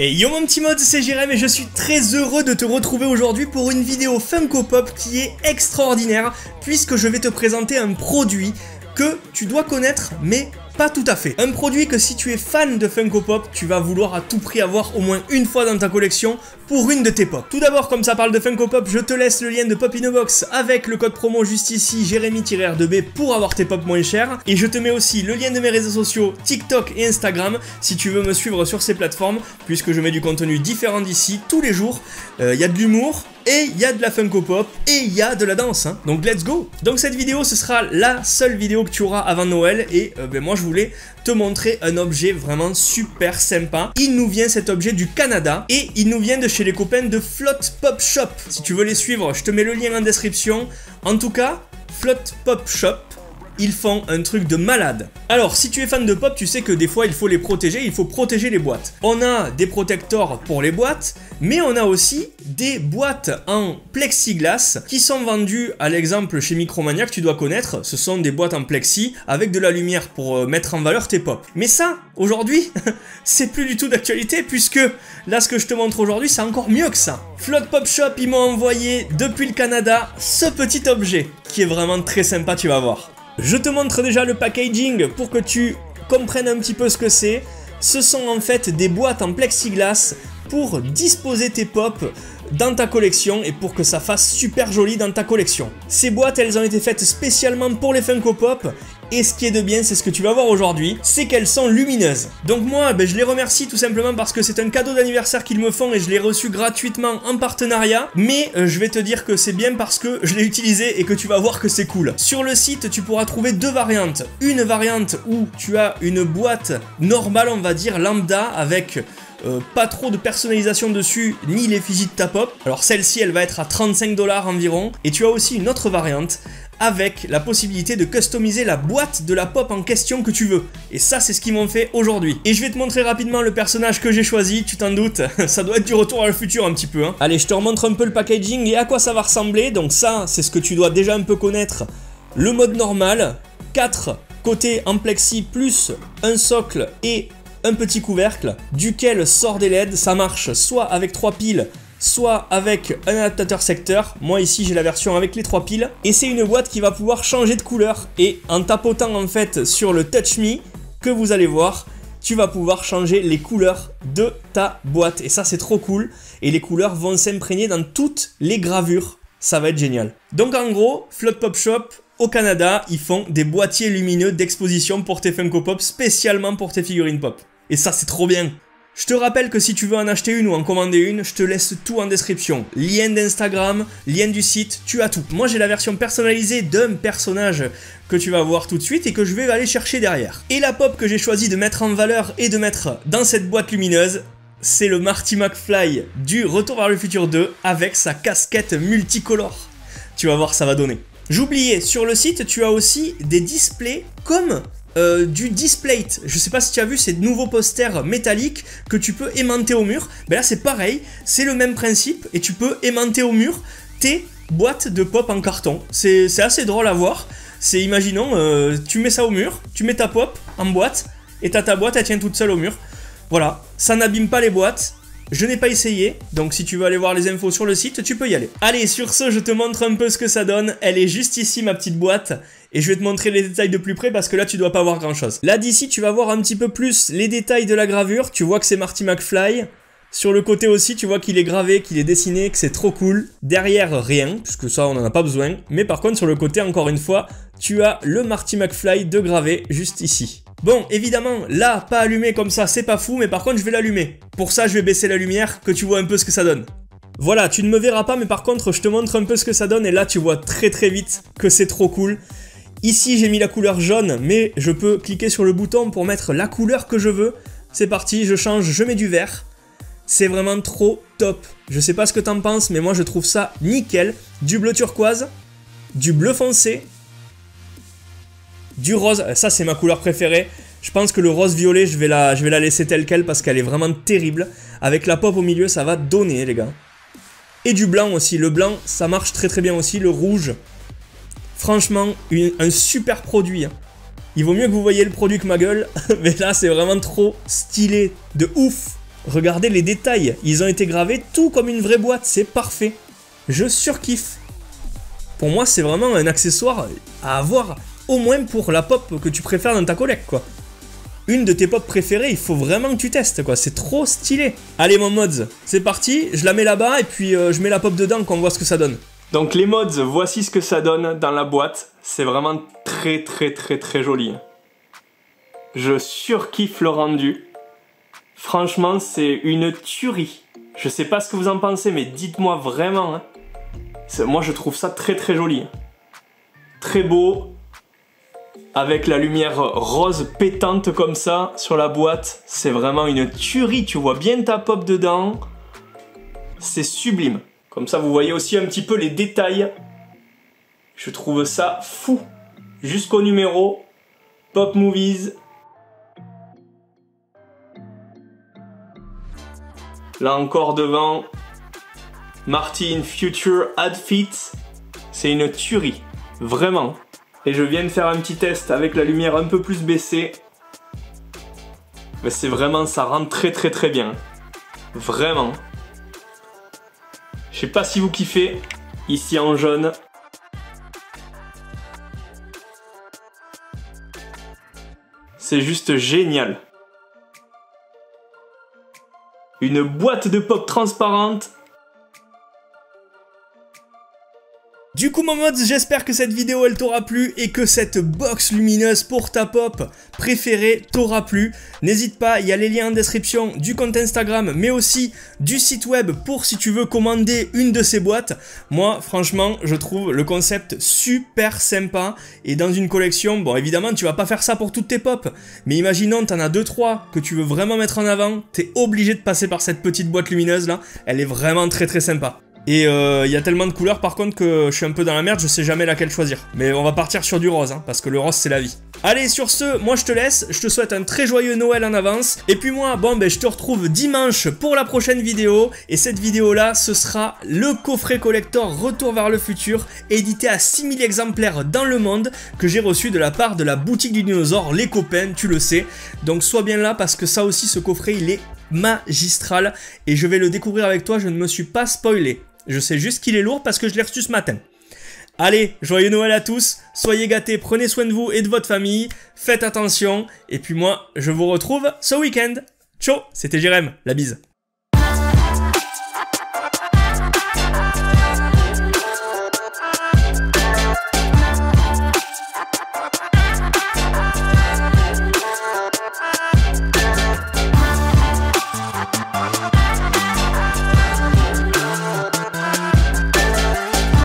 Et yo mon petit mode, c'est Jérém et je suis très heureux de te retrouver aujourd'hui pour une vidéo Funko Pop qui est extraordinaire puisque je vais te présenter un produit que tu dois connaître mais pas tout à fait. Un produit que si tu es fan de Funko Pop, tu vas vouloir à tout prix avoir au moins une fois dans ta collection pour une de tes pop. Tout d'abord, comme ça parle de Funko Pop, je te laisse le lien de Pop in a Box avec le code promo juste ici, Jérémy-R2B pour avoir tes pop moins chers. Et je te mets aussi le lien de mes réseaux sociaux, TikTok et Instagram, si tu veux me suivre sur ces plateformes, puisque je mets du contenu différent d'ici tous les jours. Il y a de l'humour, et il y a de la Funko Pop, et il y a de la danse, hein. Donc let's go. Donc cette vidéo, ce sera la seule vidéo que tu auras avant Noël, et moi je voulais te montrer un objet vraiment super sympa. Il nous vient cet objet du Canada, et il nous vient de chez les copains de Flotte Pop Shop. Si tu veux les suivre, je te mets le lien en description. En tout cas, Flotte Pop Shop, ils font un truc de malade. Alors, si tu es fan de pop, tu sais que des fois, il faut les protéger, il faut protéger les boîtes. On a des protecteurs pour les boîtes, mais on a aussi des boîtes en plexiglas qui sont vendues, à l'exemple chez Micromania que tu dois connaître. Ce sont des boîtes en plexi avec de la lumière pour mettre en valeur tes pop. Mais ça, aujourd'hui, c'est plus du tout d'actualité puisque là, ce que je te montre aujourd'hui, c'est encore mieux que ça. Flotte Pop Shop, ils m'ont envoyé depuis le Canada ce petit objet qui est vraiment très sympa, tu vas voir. Je te montre déjà le packaging pour que tu comprennes un petit peu ce que c'est. Ce sont en fait des boîtes en plexiglas pour disposer tes pop dans ta collection et pour que ça fasse super joli dans ta collection. Ces boîtes, elles ont été faites spécialement pour les Funko Pop. Et ce qui est de bien, c'est ce que tu vas voir aujourd'hui, c'est qu'elles sont lumineuses. Donc moi, je les remercie tout simplement parce que c'est un cadeau d'anniversaire qu'ils me font et je l'ai reçu gratuitement en partenariat. Mais je vais te dire que c'est bien parce que je l'ai utilisé et que tu vas voir que c'est cool. Sur le site, tu pourras trouver deux variantes. Une variante où tu as une boîte normale, on va dire lambda, avec pas trop de personnalisation dessus, ni l'effigie de ta pop. Alors celle-ci, elle va être à 35 $ environ. Et tu as aussi une autre variante avec la possibilité de customiser la boîte de la pop en question que tu veux. Et ça, c'est ce qu'ils m'ont fait aujourd'hui. Et je vais te montrer rapidement le personnage que j'ai choisi, tu t'en doutes. Ça doit être du retour à le futur un petit peu, hein. Allez, je te remontre un peu le packaging et à quoi ça va ressembler. Donc ça, c'est ce que tu dois déjà un peu connaître. Le mode normal, 4 côtés en plexi plus un socle et un petit couvercle, duquel sort des LED. Ça marche soit avec 3 piles, soit avec un adaptateur secteur. Moi ici j'ai la version avec les 3 piles. Et c'est une boîte qui va pouvoir changer de couleur. Et en tapotant en fait sur le Touch Me, que vous allez voir, tu vas pouvoir changer les couleurs de ta boîte. Et ça c'est trop cool. Et les couleurs vont s'imprégner dans toutes les gravures. Ça va être génial. Donc en gros, Flotte Pop Shop au Canada, ils font des boîtiers lumineux d'exposition pour tes Funko Pop, spécialement pour tes figurines pop. Et ça c'est trop bien. Je te rappelle que si tu veux en acheter une ou en commander une, je te laisse tout en description. Lien d'Instagram, lien du site, tu as tout. Moi j'ai la version personnalisée d'un personnage que tu vas voir tout de suite et que je vais aller chercher derrière. Et la pop que j'ai choisi de mettre en valeur et de mettre dans cette boîte lumineuse, c'est le Marty McFly du Retour vers le futur 2 avec sa casquette multicolore. Tu vas voir, ça va donner. J'oubliais, sur le site, tu as aussi des displays comme du Displate. Je sais pas si tu as vu ces nouveaux posters métalliques que tu peux aimanter au mur. Ben là c'est pareil, c'est le même principe et tu peux aimanter au mur tes boîtes de pop en carton. C'est assez drôle à voir. C'est, imaginons, tu mets ça au mur, tu mets ta pop en boîte et t'as ta boîte, elle tient toute seule au mur. Voilà, ça n'abîme pas les boîtes. Je n'ai pas essayé, donc si tu veux aller voir les infos sur le site, tu peux y aller. Allez, sur ce, je te montre un peu ce que ça donne. Elle est juste ici, ma petite boîte. Et je vais te montrer les détails de plus près parce que là, tu dois pas voir grand chose. Là, d'ici, tu vas voir un petit peu plus les détails de la gravure. Tu vois que c'est Marty McFly. Sur le côté aussi, tu vois qu'il est gravé, qu'il est dessiné, que c'est trop cool. Derrière, rien, puisque ça, on n'en a pas besoin. Mais par contre, sur le côté, encore une fois, tu as le Marty McFly de gravé juste ici. Bon, évidemment, là, pas allumé comme ça, c'est pas fou, mais par contre, je vais l'allumer. Pour ça, je vais baisser la lumière, que tu vois un peu ce que ça donne. Voilà, tu ne me verras pas, mais par contre, je te montre un peu ce que ça donne, et là, tu vois très vite que c'est trop cool. Ici, j'ai mis la couleur jaune, mais je peux cliquer sur le bouton pour mettre la couleur que je veux. C'est parti, je change, je mets du vert. C'est vraiment trop top. Je sais pas ce que t'en penses, mais moi, je trouve ça nickel. Du bleu turquoise, du bleu foncé, du rose, ça c'est ma couleur préférée. Je pense que le rose violet, je vais la laisser telle quelle parce qu'elle est vraiment terrible. Avec la pop au milieu, ça va donner les gars. Et du blanc aussi, le blanc ça marche très bien aussi, le rouge. Franchement, un super produit, hein. Il vaut mieux que vous voyez le produit que ma gueule, mais là c'est vraiment trop stylé, de ouf. Regardez les détails, ils ont été gravés tout comme une vraie boîte, c'est parfait. Je surkiffe. Pour moi, c'est vraiment un accessoire à avoir, au moins pour la pop que tu préfères dans ta collecte, quoi. Une de tes pop préférées, il faut vraiment que tu testes, quoi. C'est trop stylé. Allez, mon mods, c'est parti. Je la mets là-bas et puis je mets la pop dedans, qu'on voit ce que ça donne. Donc les mods, voici ce que ça donne dans la boîte. C'est vraiment très joli. Je surkiffe le rendu. Franchement, c'est une tuerie. Je sais pas ce que vous en pensez, mais dites-moi vraiment. Hein. Moi, je trouve ça très joli. Très beau. Avec la lumière rose pétante comme ça sur la boîte. C'est vraiment une tuerie. Tu vois bien ta pop dedans. C'est sublime. Comme ça, vous voyez aussi un petit peu les détails. Je trouve ça fou. Jusqu'au numéro. Pop Movies. Là encore devant, Martin Future Outfit, c'est une tuerie, vraiment. Et je viens de faire un petit test avec la lumière un peu plus baissée. Mais c'est vraiment, ça rend très bien. Vraiment. Je sais pas si vous kiffez, ici en jaune. C'est juste génial. Une boîte de pop transparente. Du coup mon mods, j'espère que cette vidéo elle t'aura plu et que cette box lumineuse pour ta pop préférée t'aura plu. N'hésite pas, il y a les liens en description du compte Instagram mais aussi du site web pour si tu veux commander une de ces boîtes. Moi franchement je trouve le concept super sympa et dans une collection, bon évidemment tu vas pas faire ça pour toutes tes pop, mais imaginons t'en as 2-3 que tu veux vraiment mettre en avant, t'es obligé de passer par cette petite boîte lumineuse là, elle est vraiment très sympa. Et il y a tellement de couleurs par contre que je suis un peu dans la merde, je sais jamais laquelle choisir. Mais on va partir sur du rose, hein, parce que le rose c'est la vie. Allez, sur ce, moi je te laisse, je te souhaite un très joyeux Noël en avance. Et puis moi, bon ben je te retrouve dimanche pour la prochaine vidéo. Et cette vidéo là, ce sera le coffret collector Retour vers le futur, édité à 6000 exemplaires dans le monde, que j'ai reçu de la part de la boutique du dinosaure, les copains, tu le sais. Donc sois bien là parce que ça aussi, ce coffret il est magistral. Et je vais le découvrir avec toi, je ne me suis pas spoilé. Je sais juste qu'il est lourd parce que je l'ai reçu ce matin. Allez, joyeux Noël à tous, soyez gâtés, prenez soin de vous et de votre famille, faites attention, et puis moi, je vous retrouve ce week-end. Ciao, c'était Jérém, la bise.